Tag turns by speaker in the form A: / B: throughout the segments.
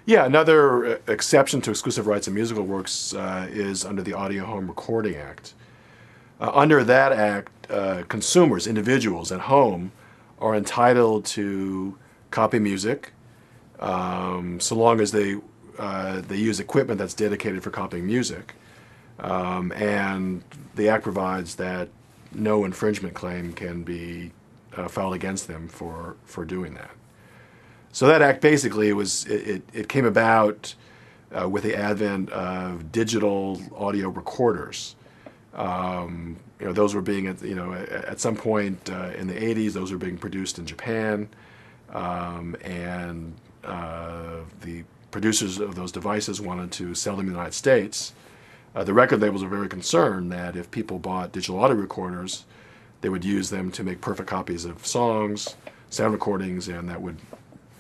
A: Yeah, another exception to exclusive rights in musical works is under the Audio Home Recording Act. Under that act, consumers, individuals at home, are entitled to copy music so long as they use equipment that's dedicated for copying music. And the act provides that no infringement claim can be filed against them for doing that. So that act basically it came about with the advent of digital audio recorders. Those were being at some point in the 80s, those were being produced in Japan, and the producers of those devices wanted to sell them in the United States. The record labels were very concerned that if people bought digital audio recorders, they would use them to make perfect copies of songs, sound recordings, and that would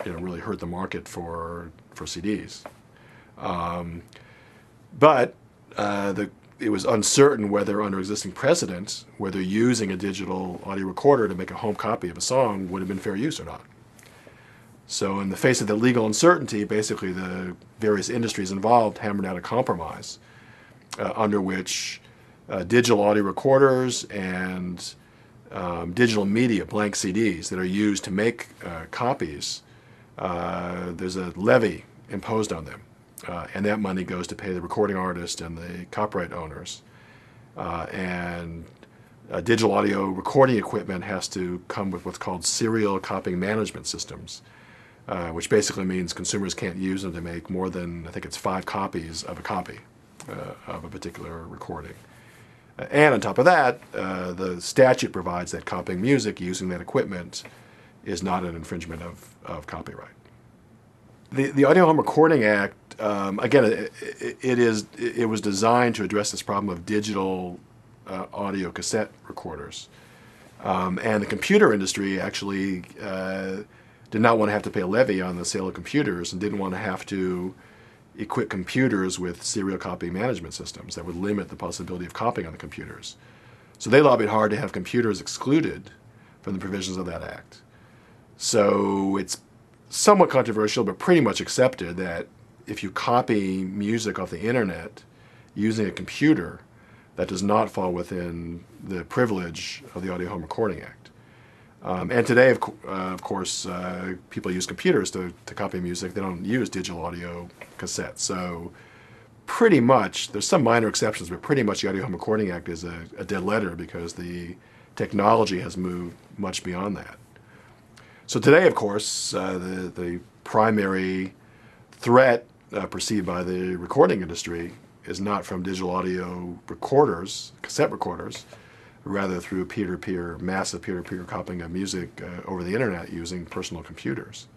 A: really hurt the market for CDs. But it was uncertain whether, under existing precedent, whether using a digital audio recorder to make a home copy of a song would have been fair use or not. So in the face of the legal uncertainty, basically the various industries involved hammered out a compromise under which digital audio recorders and digital media, blank CDs, that are used to make copies, there's a levy imposed on them. And that money goes to pay the recording artist and the copyright owners. And digital audio recording equipment has to come with what's called serial copying management systems, which basically means consumers can't use them to make more than, I think it's 5 copies of a copy of a particular recording. And on top of that, the statute provides that copying music using that equipment is not an infringement of copyright. The Audio Home Recording Act, again, it was designed to address this problem of digital audio cassette recorders. And the computer industry actually did not want to have to pay a levy on the sale of computers and didn't want to have to equip computers with serial copy management systems that would limit the possibility of copying on the computers. So they lobbied hard to have computers excluded from the provisions of that act. So it's somewhat controversial, but pretty much accepted that if you copy music off the internet using a computer, that does not fall within the privilege of the Audio Home Recording Act. And today, of course, people use computers to copy music. They don't use digital audio cassettes. So pretty much, there's some minor exceptions, but pretty much the Audio Home Recording Act is a dead letter because the technology has moved much beyond that. So today, of course, the primary threat perceived by the recording industry is not from digital audio recorders, cassette recorders, rather through massive peer-to-peer copying of music over the internet using personal computers.